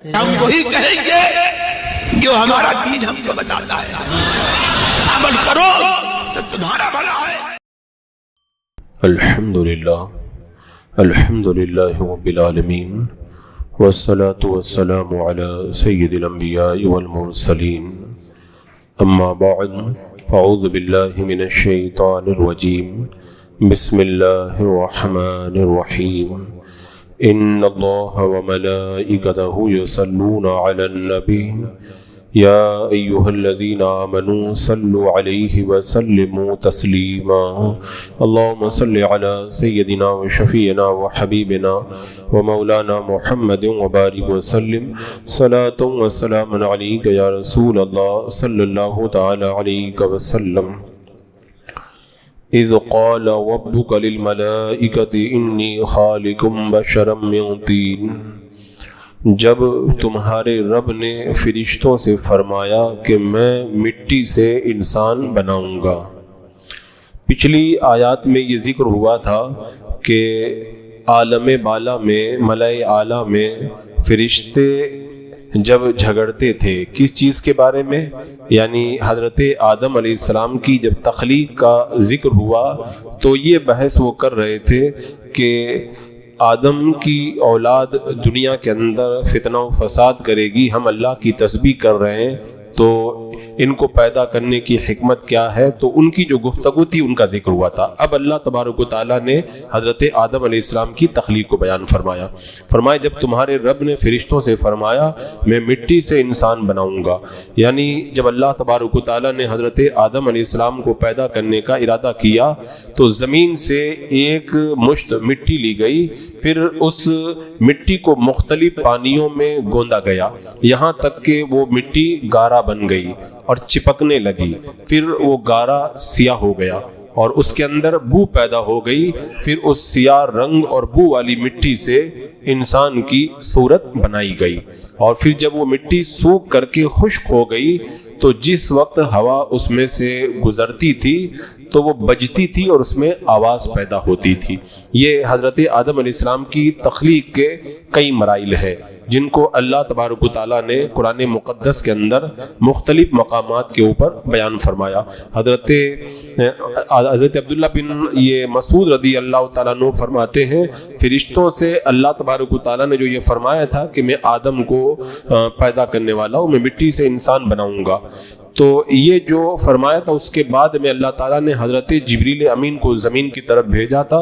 ہم وہی کہیں گے جو ہمارا دین ہم کو بتاتا ہے، عمل کرو تو تمہارا بھلا ہے۔ الحمدللہ رب العالمین والصلاة والسلام على سید الانبیاء والمرسلین، اما بعد فاعوذ باللہ من الشیطان الرجیم، بسم اللہ الرحمن الرحیم، ان اللہ وملائکتہ یصلون علی النبی یا ایہا الذین آمنوا صلوا علیہ وسلموا تسلیما، اللہم صل علی سیدنا وشفیعنا وحبیبنا ومولانا محمد وبارک وسلم صلاۃ وسلام علیک یا رسول اللہ صلی اللہ تعالی علیہ وسلم۔ اذ قال ربک للملائکۃ انی خالق بشرا من طین، جب تمہارے رب نے فرشتوں سے فرمایا کہ میں مٹی سے انسان بناؤں گا۔ پچھلی آیات میں یہ ذکر ہوا تھا کہ عالم بالا میں، ملائے اعلیٰ میں فرشتے جب جھگڑتے تھے کس چیز کے بارے میں، یعنی حضرت آدم علیہ السلام کی جب تخلیق کا ذکر ہوا تو یہ بحث وہ کر رہے تھے کہ آدم کی اولاد دنیا کے اندر فتنہ و فساد کرے گی، ہم اللہ کی تسبیح کر رہے ہیں تو ان کو پیدا کرنے کی حکمت کیا ہے، تو ان کی جو گفتگو تھی ان کا ذکر ہوا تھا۔ اب اللہ تبارک و تعالیٰ نے حضرت آدم علیہ السلام کی تخلیق کو بیان فرمایا جب تمہارے رب نے فرشتوں سے فرمایا میں مٹی سے انسان بناؤں گا، یعنی جب اللہ تبارک و تعالیٰ نے حضرت آدم علیہ السلام کو پیدا کرنے کا ارادہ کیا تو زمین سے ایک مشت مٹی لی گئی، پھر اس مٹی کو مختلف پانیوں میں گوندا گیا یہاں تک کہ وہ مٹی گارا بن گئی اور چپکنے لگی، پھر وہ گارا سیاہ ہو گیا اور اس کے اندر بو پیدا ہو گئی، پھر اس سیاہ رنگ اور بو والی مٹی سے انسان کی صورت بنائی گئی، اور پھر جب وہ مٹی سوکھ کر کے خشک ہو گئی تو جس وقت ہوا اس میں سے گزرتی تھی تو وہ بجتی تھی اور اس میں آواز پیدا ہوتی تھی۔ یہ حضرت آدم علیہ السلام کی تخلیق کے کئی مراحل ہیں جن کو اللہ تبارک و تعالیٰ نے قرآن مقدس کے اندر مختلف مقامات کے اوپر بیان فرمایا۔ حضرت عبداللہ بن مسعود رضی اللہ تعالیٰ عنہ فرماتے ہیں فرشتوں سے اللہ تبارک و تعالیٰ نے جو یہ فرمایا تھا کہ میں آدم کو پیدا کرنے والا ہوں، میں مٹی سے انسان بناؤں گا، تو یہ جو فرمایا تھا اس کے بعد میں اللہ تعالیٰ نے حضرت جبریل امین کو زمین کی طرف بھیجا تھا،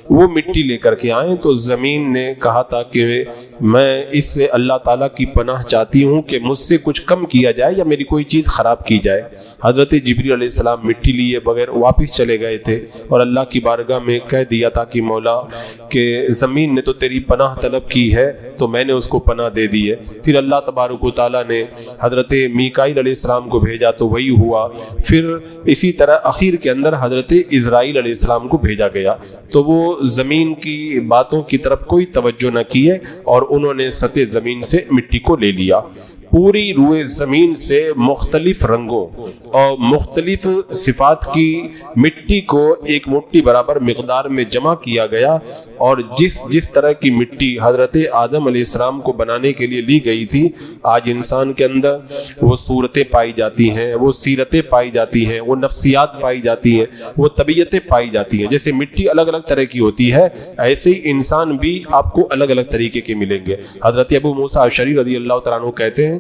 وہ مٹی لے کر کے آئیں تو زمین نے کہا تھا کہ میں اس سے اللہ تعالیٰ کی پناہ چاہتی ہوں کہ مجھ سے کچھ کم کیا جائے یا میری کوئی چیز خراب کی جائے۔ حضرت جبریل علیہ السلام مٹی لیے بغیر واپس چلے گئے تھے اور اللہ کی بارگاہ میں کہہ دیا تھا کہ مولا کہ زمین نے تو تیری پناہ طلب کی ہے تو میں نے اس کو پناہ دے دی ہے۔ پھر اللہ تبارک و تعالیٰ نے حضرت میکائیل علیہ السلام کو بھیجا تو وہی ہوا، پھر اسی طرح اخیر کے اندر حضرت اسرائیل علیہ السلام کو بھیجا گیا تو وہ زمین کی باتوں کی طرف کوئی توجہ نہ کیے اور انہوں نے سطح زمین سے مٹی کو لے لیا۔ پوری روئے زمین سے مختلف رنگوں اور مختلف صفات کی مٹی کو ایک مٹھی برابر مقدار میں جمع کیا گیا، اور جس طرح کی مٹی حضرت آدم علیہ السلام کو بنانے کے لیے لی گئی تھی آج انسان کے اندر وہ صورتیں پائی جاتی ہیں، وہ سیرتیں پائی جاتی ہیں، وہ نفسیات پائی جاتی ہیں، وہ طبیعتیں پائی جاتی ہیں۔ جیسے مٹی الگ الگ طرح کی ہوتی ہے ایسے ہی انسان بھی آپ کو الگ الگ طریقے کے ملیں گے۔ حضرت ابو موسیٰ اشعری رضی اللہ تعالیٰ عنہ کہتے ہیں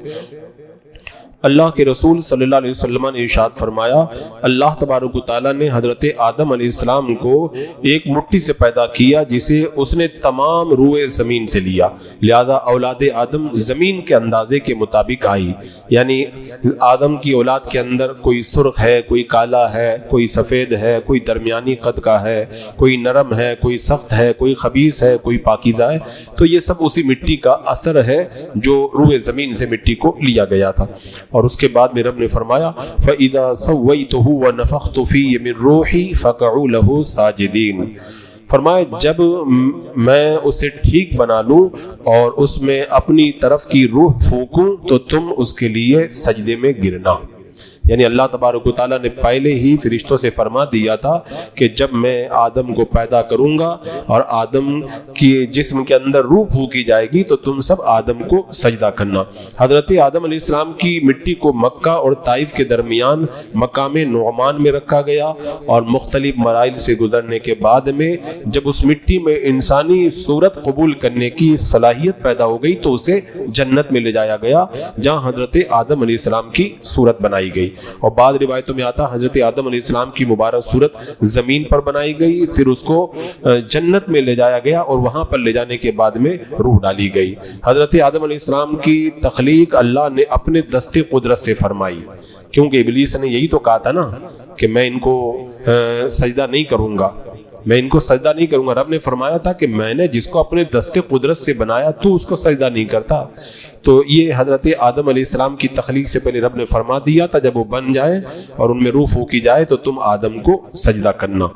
اللہ کے رسول صلی اللہ علیہ وسلم نے ارشاد فرمایا اللہ تبارک و تعالیٰ نے حضرت آدم علیہ السلام کو ایک مٹھی سے پیدا کیا جسے اس نے تمام روئے زمین سے لیا، لہذا اولاد آدم زمین کے اندازے کے مطابق آئی، یعنی آدم کی اولاد کے اندر کوئی سرخ ہے، کوئی کالا ہے، کوئی سفید ہے، کوئی درمیانی قد کا ہے، کوئی نرم ہے، کوئی سخت ہے، کوئی خبیث ہے، کوئی پاکیزہ ہے، تو یہ سب اسی مٹی کا اثر ہے جو روئے زمین سے مٹی کو لیا گیا تھا۔ اور اس کے بعد میں رب نے فرمایا فَإِذَا سَوَّيْتُهُ وَنَفَخْتُ فِيهِ مِن رُوحِي فَقَعُوا لَهُ سَاجِدِينَ، فرمایا جب میں اسے ٹھیک بنا لوں اور اس میں اپنی طرف کی روح پھونکوں تو تم اس کے لیے سجدے میں گرنا، یعنی اللہ تبارک و تعالیٰ نے پہلے ہی فرشتوں سے فرما دیا تھا کہ جب میں آدم کو پیدا کروں گا اور آدم کی جسم کے اندر روح پھونکی جائے گی تو تم سب آدم کو سجدہ کرنا۔ حضرت آدم علیہ السلام کی مٹی کو مکہ اور طائف کے درمیان مقام نعمان میں رکھا گیا، اور مختلف مراحل سے گزرنے کے بعد میں جب اس مٹی میں انسانی صورت قبول کرنے کی صلاحیت پیدا ہو گئی تو اسے جنت میں لے جایا گیا، جہاں حضرت آدم علیہ السلام کی صورت بنائی گئی۔ اور بعض روایتوں میں آتا حضرت آدم علیہ السلام کی مبارک صورت زمین پر بنائی گئی، پھر اس کو جنت میں لے جایا گیا اور وہاں پر لے جانے کے بعد میں روح ڈالی گئی۔ حضرت آدم علیہ السلام کی تخلیق اللہ نے اپنے دست قدرت سے فرمائی، کیونکہ ابلیس نے یہی تو کہا تھا نا کہ میں ان کو سجدہ نہیں کروں گا، میں ان کو سجدہ نہیں کروں گا۔ رب نے فرمایا تھا کہ میں نے جس کو اپنے دست قدرت سے بنایا تو اس کو سجدہ نہیں کرتا۔ تو یہ حضرت آدم علیہ السلام کی تخلیق سے پہلے رب نے فرما دیا تھا جب وہ بن جائے اور ان میں روح پھونکی جائے تو تم آدم کو سجدہ کرنا۔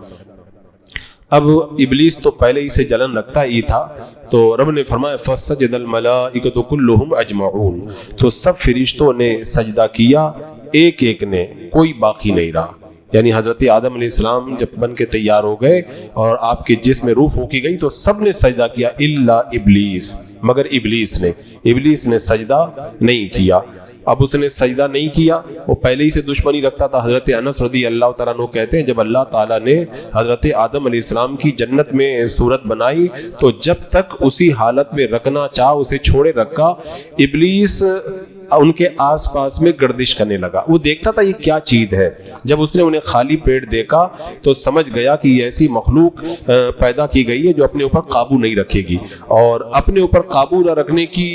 اب ابلیس تو پہلے ہی سے جلن رکھتا ہی تھا، تو رب نے فرمایا فَسَجَدَ الْمَلَائِكَةُ كُلُّهُمْ أَجْمَعُونَ، تو سب فرشتوں نے سجدہ کیا، ایک ایک نے، کوئی باقی نہیں رہا۔ یعنی حضرت آدم علیہ السلام جب بن کے تیار ہو گئے اور آپ کے جسم میں روح پھونکی گئی تو سب نے سجدہ کیا الا ابلیس، مگر ابلیس نے سجدہ نہیں کیا۔ اب اس نے سجدہ نہیں کیا، وہ پہلے ہی سے دشمنی رکھتا تھا۔ حضرت انس رضی اللہ تعالیٰ عنہ کہتے ہیں جب اللہ تعالیٰ نے حضرت آدم علیہ السلام کی جنت میں صورت بنائی تو جب تک اسی حالت میں رکھنا چاہا اسے چھوڑے رکھا، ابلیس ان کے آس پاس میں گردش کرنے لگا۔ وہ دیکھتا تھا یہ کیا چیز ہے۔ جب اس نے انہیں خالی پیٹ دیکھا تو سمجھ گیا کہ یہ ایسی مخلوق پیدا کی گئی ہے جو اپنے اوپر قابو نہیں رکھے گی، اور اپنے اوپر قابو نہ رکھنے کی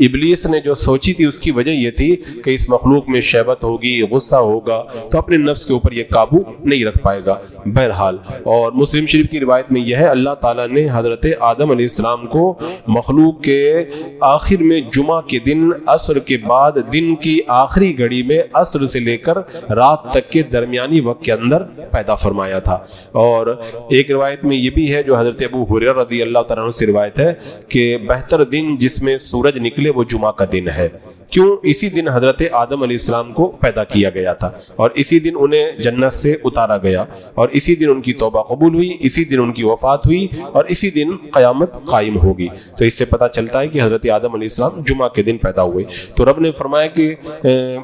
ابلیس نے جو سوچی تھی اس کی وجہ یہ تھی کہ اس مخلوق میں شہوت ہوگی، غصہ ہوگا، تو اپنے نفس کے اوپر یہ قابو نہیں رکھ پائے گا۔ بہرحال، اور مسلم شریف کی روایت میں یہ ہے اللہ تعالیٰ نے حضرت آدم علیہ السلام کو مخلوق کے آخر میں جمعہ کے دن عصر کے بعد دن کی آخری گھڑی میں عصر سے لے کر رات تک کے درمیانی وقت کے اندر پیدا فرمایا تھا۔ اور ایک روایت میں یہ بھی ہے جو حضرت ابو ہریرہ رضی اللہ تعالیٰ عنہ سے روایت ہے کہ بہتر دن جس میں سورج نکلے وہ جمعہ کا دن ہے۔ کیوں؟ اسی دن حضرت آدم علیہ السلام کو پیدا کیا گیا تھا، اور اسی دن انہیں جنت سے اتارا گیا، اور اسی دن ان کی توبہ قبول ہوئی، اسی دن ان کی وفات ہوئی، اور اسی دن قیامت قائم ہوگی۔ تو اس سے پتہ چلتا ہے کہ حضرت آدم علیہ السلام جمعہ کے دن پیدا ہوئے۔ تو رب نے فرمایا کہ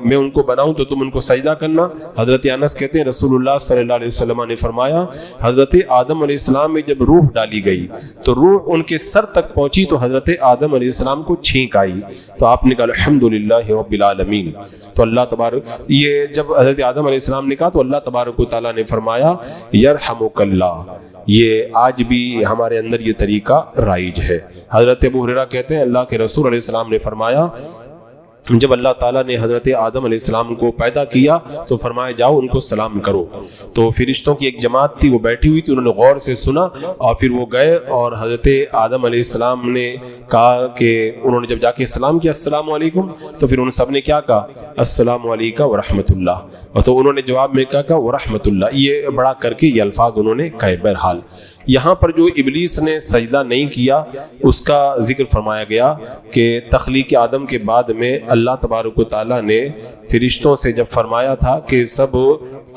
میں ان کو بناؤں تو تم ان کو سجدہ کرنا۔ حضرت انس کہتے ہیں رسول اللہ صلی اللہ علیہ وسلم نے فرمایا حضرت آدم علیہ السلام میں جب روح ڈالی گئی تو روح ان کے سر تک پہنچی تو حضرت آدم علیہ السلام کو چھینک آئی، تو آپ نے کہا الحمدللہ رب العالمین۔ تو اللہ تبارک، یہ جب حضرت آدم علیہ السلام نے کہا تو اللہ تبارک و تعالیٰ نے فرمایا یرحمک اللہ۔ یہ آج بھی ہمارے اندر یہ طریقہ رائج ہے۔ حضرت ابو ہریرہ کہتے ہیں اللہ کے رسول علیہ السلام نے فرمایا جب اللہ تعالیٰ نے حضرت آدم علیہ السلام کو پیدا کیا تو فرمایا جاؤ ان کو سلام کرو۔ تو فرشتوں کی ایک جماعت تھی، وہ بیٹھی ہوئی تھی، انہوں نے غور سے سنا اور پھر وہ گئے اور حضرت آدم علیہ السلام نے کہا کہ انہوں نے جب جا کے سلام کیا السلام علیکم، تو پھر ان سب نے کیا کہا السلام علیکم ورحمۃ اللہ، اور تو انہوں نے جواب میں کہا ورحمۃ اللہ، یہ بڑا کر کے یہ الفاظ انہوں نے کہے۔ بہرحال یہاں پر جو ابلیس نے سجدہ نہیں کیا اس کا ذکر فرمایا گیا کہ تخلیق آدم کے بعد میں اللہ تبارک و تعالیٰ نے فرشتوں سے جب فرمایا تھا کہ سب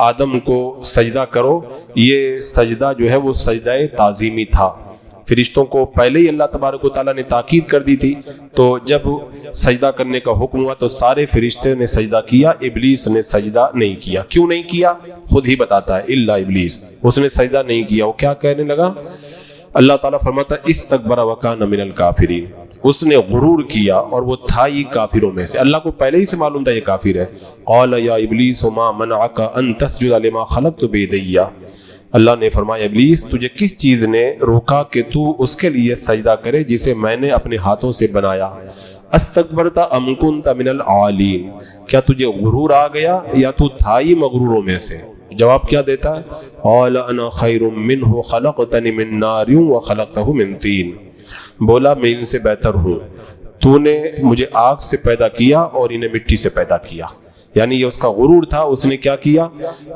آدم کو سجدہ کرو، یہ سجدہ جو ہے وہ سجدہ تعظیمی تھا۔ فرشتوں کو پہلے ہی اللہ تبارک و تعالیٰ نے تاکید کر دی تھی، تو جب سجدہ کرنے کا حکم ہوا تو سارے فرشتے نے سجدہ کیا، ابلیس نے سجدہ نہیں کیا۔ کیوں نہیں کیا؟ خود ہی بتاتا ہے الا ابلیس، اس نے سجدہ نہیں کیا۔ وہ کیا کہنے لگا؟ اللہ تعالیٰ فرماتا ہے استکبر وکان من الکافرین، اس نے غرور کیا اور وہ تھا ہی کافروں میں سے۔ اللہ کو پہلے ہی سے معلوم تھا یہ کافر ہے۔ قال یا ابلیس ما منعک ان تسجد لما خلقت بیدی، اللہ نے فرمایا ابلیس تجھے کس چیز نے روکا کہ تو اس کے لیے سجدہ کرے جسے میں نے اپنے ہاتھوں سے بنایا؟ استکبرت ام کنت من العالین، کیا تجھے غرور آ گیا یا تو تھا ہی مغروروں میں سے؟ جواب کیا دیتا ہے؟ قال انا خیر منہ خلقتنی من نار وخلقتہ من طین، بولا میں ان سے بہتر ہوں، تو نے مجھے آگ سے پیدا کیا اور انہیں مٹی سے پیدا کیا۔ یعنی یہ اس کا غرور تھا. اس نے کیا کیا؟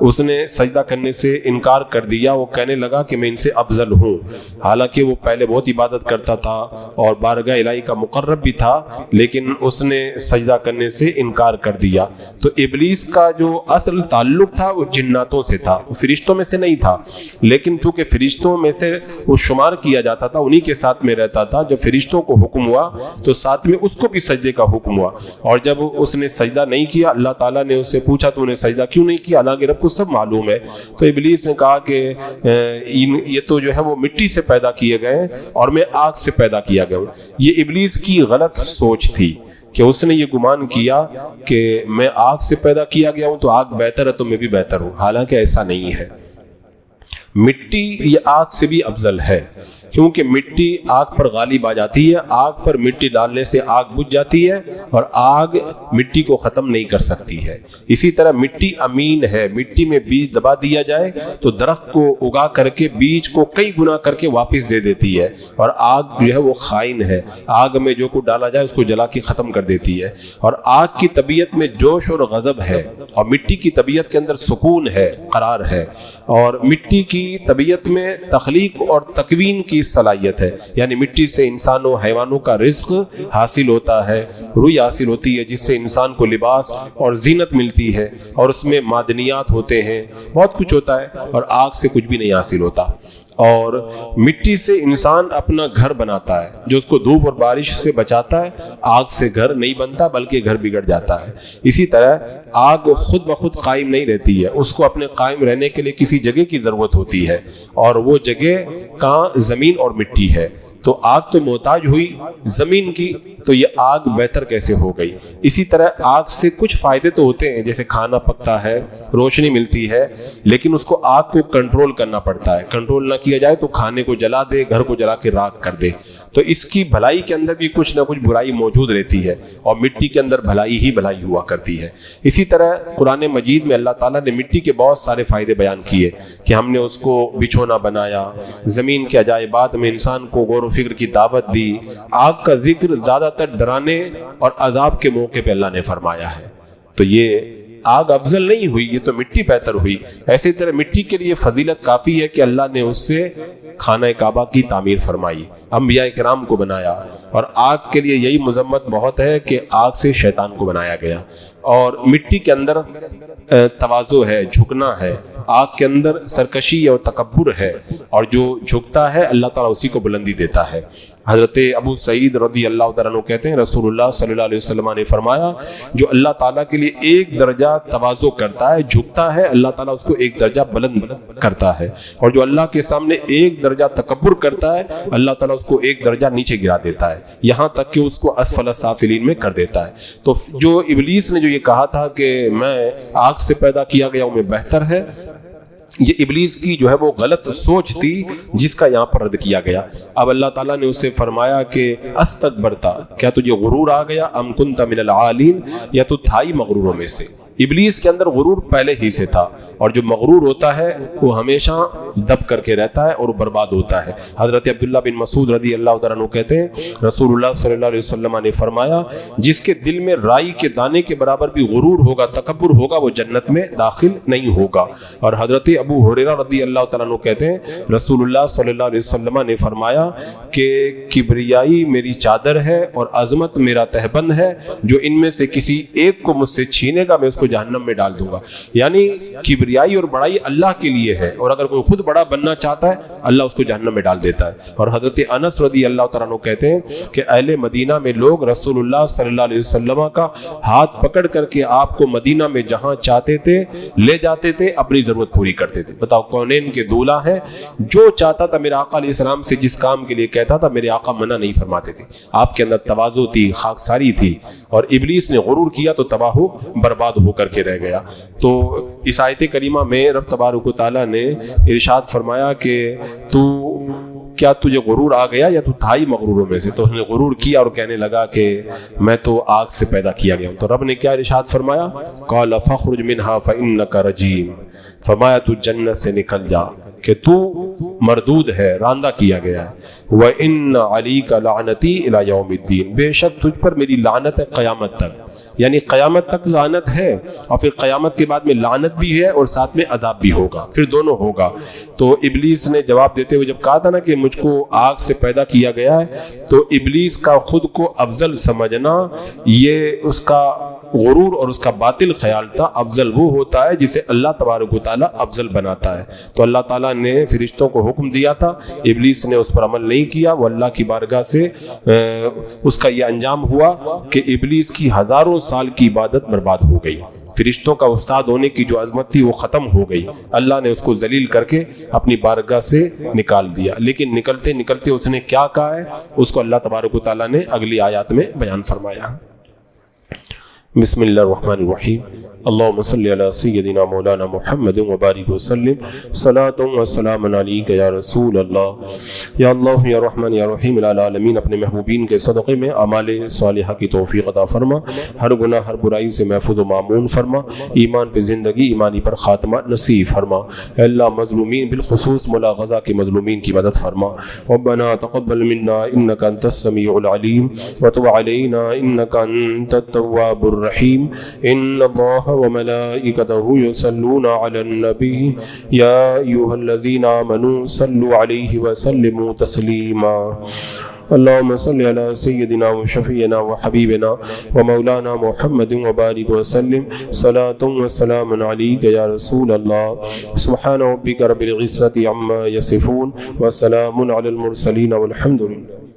اس نے سجدہ کرنے سے انکار کر دیا. وہ کہنے لگا کہ میں ان سے افضل ہوں، حالانکہ وہ پہلے بہت عبادت کرتا تھا اور بارگاہ الہی کا مقرب بھی تھا، لیکن اس نے سجدہ کرنے سے انکار کر دیا. تو ابلیس کا جو اصل تعلق تھا وہ جناتوں سے تھا، وہ فرشتوں میں سے نہیں تھا. لیکن چونکہ فرشتوں میں سے وہ شمار کیا جاتا تھا، انہی کے ساتھ میں رہتا تھا. جب فرشتوں کو حکم ہوا تو ساتھ میں اس کو بھی سجدے کا حکم ہوا. اور جب اس نے سجدہ نہیں کیا، اللہ تعالیٰ نے اس سے پوچھا تو انہیں سجدہ کیوں نہیں کیا، حالانکہ رب کو سب معلوم ہے. تو ابلیس نے کہا کہ یہ تو جو ہے وہ مٹی سے پیدا کیے گئے اور میں آگ سے پیدا کیا گیا ہوں. یہ ابلیس کی غلط سوچ تھی کہ اس نے یہ گمان کیا کہ میں آگ سے پیدا کیا گیا ہوں تو آگ بہتر ہے تو میں بھی بہتر ہوں، حالانکہ ایسا نہیں ہے. مٹی یہ آگ سے بھی افضل ہے، کیونکہ مٹی آگ پر غالب آ جاتی ہے. آگ پر مٹی ڈالنے سے آگ بجھ جاتی ہے اور آگ مٹی کو ختم نہیں کر سکتی ہے. اسی طرح مٹی امین ہے. مٹی میں بیج دبا دیا جائے تو درخت کو اگا کر کے بیج کو کئی گنا کر کے واپس دے دیتی ہے. اور آگ جو ہے وہ خائن ہے، آگ میں جو کو ڈالا جائے اس کو جلا کے ختم کر دیتی ہے. اور آگ کی طبیعت میں جوش اور غضب ہے، اور مٹی کی طبیعت کے اندر سکون ہے، قرار ہے. اور مٹی کی طبیعت میں تخلیق اور تکوین کی صلاحیت ہے، یعنی مٹی سے انسانوں حیوانوں کا رزق حاصل ہوتا ہے، روئی حاصل ہوتی ہے جس سے انسان کو لباس اور زینت ملتی ہے، اور اس میں معدنیات ہوتے ہیں، بہت کچھ ہوتا ہے. اور آگ سے کچھ بھی نہیں حاصل ہوتا. اور مٹی سے انسان اپنا گھر بناتا ہے جو اس کو دھوپ اور بارش سے بچاتا ہے. آگ سے گھر نہیں بنتا بلکہ گھر بگڑ جاتا ہے. اسی طرح آگ خود بخود قائم نہیں رہتی ہے، اس کو اپنے قائم رہنے کے لیے کسی جگہ کی ضرورت ہوتی ہے، اور وہ جگہ کہاں؟ زمین اور مٹی ہے. تو آگ تو محتاج ہوئی زمین کی، تو یہ آگ بہتر کیسے ہو گئی؟ اسی طرح آگ سے کچھ فائدے تو ہوتے ہیں، جیسے کھانا پکتا ہے، روشنی ملتی ہے، لیکن اس کو آگ کو کنٹرول کرنا پڑتا ہے. کنٹرول نہ کیا جائے تو کھانے کو جلا دے، گھر کو جلا کے راکھ کر دے. تو اس کی بھلائی کے اندر بھی کچھ نہ کچھ برائی موجود رہتی ہے، اور مٹی کے اندر بھلائی ہی بھلائی ہوا کرتی ہے. اسی طرح قرآن مجید میں اللہ تعالیٰ نے مٹی کے بہت سارے فائدے بیان کیے کہ ہم نے اس کو بچھونا بنایا، زمین کے عجائبات میں انسان کو غور و فکر کی دعوت دی. آگ کا ذکر زیادہ تر ڈرانے اور عذاب کے موقع پہ اللہ نے فرمایا ہے. تو یہ آگ افضل نہیں ہوئی، یہ تو مٹی بہتر ہوئی. ایسی طرح مٹی کے لیے فضیلت کافی ہے کہ اللہ نے اس سے خانہ کعبہ کی تعمیر فرمائی، انبیاء کرام کو بنایا. اور آگ کے لیے یہی مذمت بہت ہے کہ آگ سے شیطان کو بنایا گیا. اور مٹی کے اندر تواضع ہے، جھکنا ہے. آگ کے اندر سرکشی اور تکبر ہے، اور جو جھکتا ہے اللہ تعالیٰ اسی کو بلندی دیتا ہے. حضرت ابو سعید رضی اللہ تعالیٰ عنہ کہتے ہیں رسول اللہ صلی اللہ علیہ وسلم نے فرمایا جو اللہ تعالیٰ کے لیے ایک درجہ تواضع کرتا ہے، جھکتا ہے، اللہ تعالیٰ اس کو ایک درجہ بلند کرتا ہے. اور جو اللہ کے سامنے ایک درجہ تکبر کرتا ہے اللہ تعالیٰ اس کو ایک درجہ نیچے گرا دیتا ہے، یہاں تک کہ اس کو اسفل السافلین میں کر دیتا ہے. تو جو ابلیس نے جو یہ کہا تھا کہ میں آگ سے پیدا کیا گیا ہوں، میں بہتر ہے، یہ ابلیس کی جو ہے وہ غلط سوچ تھی جس کا یہاں پر رد کیا گیا. اب اللہ تعالیٰ نے اس سے فرمایا کہ استکبرتا، کیا تجھے غرور آ گیا، ام کنت من العالین، یا تو تھا ہی مغروروں میں سے. ابلیس کے اندر غرور پہلے ہی سے تھا، اور جو مغرور ہوتا ہے وہ ہمیشہ دب کر کے رہتا ہے اور برباد ہوتا ہے. حضرت عبداللہ بن مسعود رضی اللہ تعالیٰ عنہ کہتے ہیں رسول اللہ صلی اللہ علیہ وسلم نے فرمایا جس کے دل میں رائی کے دانے کے برابر بھی غرور ہوگا، تکبر ہوگا، وہ جنت میں داخل نہیں ہوگا. اور حضرت ابو ہریرہ رضی اللہ تعالیٰ عنہ کہتے ہیں رسول اللہ صلی اللہ علیہ وسلم نے فرمایا کہ کبریائی میری چادر ہے اور عظمت میرا تہبند ہے، جو ان میں سے کسی ایک کو مجھ سے چھینے گا میں اس کو جہنم میں ڈال دوں گا. یعنی کبریائی اور بڑائی اللہ کے لیے ہے، اور اگر کوئی خود بڑا بننا چاہتا ہے اللہ اس کو جہنم میں ڈال دیتا ہے. اور حضرت انس رضی اللہ تعالیٰ عنہ کہتے ہیں کہ اہل مدینہ میں لوگ رسول اللہ صلی اللہ علیہ وسلم کا ہاتھ پکڑ کر کے آپ کو مدینہ میں جہاں چاہتے تھے لے جاتے تھے، اپنی ضرورت پوری کرتے تھے. بتاؤ، کونین کے دولہ ہیں، جو چاہتا تھا میرے آقا علیہ السلام سے جس کام کے لیے کہتا تھا میرے آقا منع نہیں فرماتے تھے. آپ کے اندر تواضع تھی، خاکساری تھی، اور ابلیس نے غرور کیا تو تباہ و برباد ہو کر کے رہ گیا. تو اس آیت کریمہ میں رب تبارک و تعالیٰ نے ارشاد فرمایا کہ کیا تجھے غرور آ گیا یا تو تھا ہی مغروروں میں سے. تو اس نے غرور کیا اور کہنے لگا کہ میں تو آگ سے پیدا کیا گیا ہوں. تو رب نے کیا ارشاد فرمایا؟ قال فاخرج منها فانك رجیم، فرمایا تو جنت سے نکل جا، کہ تو مردود ہے، راندہ کیا گیا ہے۔ وَإِنَّ عَلَيْكَ لَعْنَتِي إِلَى يَوْمِ الدِّينِ، بے شک تجھ پر میری لعنت ہے قیامت تک، یعنی قیامت تک لعنت ہے، اور پھر قیامت کے بعد میں لعنت بھی ہے اور ساتھ میں عذاب بھی ہوگا، پھر دونوں ہوگا۔ تو ابلیس نے جواب دیتے ہوئے جب کہا تھا نا کہ مجھ کو آگ سے پیدا کیا گیا ہے، تو ابلیس کا خود کو افضل سمجھنا یہ اس کا غرور اور اس کا باطل خیال تھا۔ افضل وہ ہوتا ہے جسے اللہ تبارک و تعالیٰ افضل بناتا ہے۔ تو اللہ تعالیٰ نے فرشتوں کو حکم دیا تھا، ابلیس نے اس پر عمل نہیں کیا، وہ اللہ کی بارگاہ سے اس کا یہ انجام ہوا کہ ابلیس کی ہزاروں سال کی عبادت برباد ہو گئی، فرشتوں کا استاد ہونے کی جو عظمت تھی وہ ختم ہو گئی، اللہ نے اس کو ذلیل کر کے اپنی بارگاہ سے نکال دیا۔ لیکن نکلتے نکلتے اس نے کیا کہا ہے اس کو اللہ تبارک و تعالیٰ نے اگلی آیات میں بیان فرمایا۔ بسم اللہ الرحمن الرحیم، اللہم صلی علی سیدنا مولانا محمد وبارک وسلم، صلاۃ و سلام علیک یا رسول اللہ۔ یا اللہ یا رحمان یا رحیم العالمین، اپنے محبوبین کے صدقے میں اعمال صالحہ کی توفیق عطا فرما، ہر گناہ ہر برائی سے محفوظ و معمون فرما، ایمان پہ زندگی ایمانی پر خاتمہ نصیب فرما۔ اے اللہ مظلومین بالخصوص مولا غزہ کے مظلومین کی مدد فرما۔ ربنا تقبل منا انک انت السمیع العلیم وتب علینا انک انت التواب الرحیم۔ ان اللہ وملائکته یصلون علی النبی یا ایھا الذین آمنوا صلوا علیہ وسلموا تسلیما۔ اللهم صل على سيدنا وشفيعنا وحبيبنا ومولانا محمد وبارك وسلم، صلاة وسلام عليك يا رسول الله۔ سبحان ربك رب العزة عما يصفون وسلام على المرسلين والحمد لله۔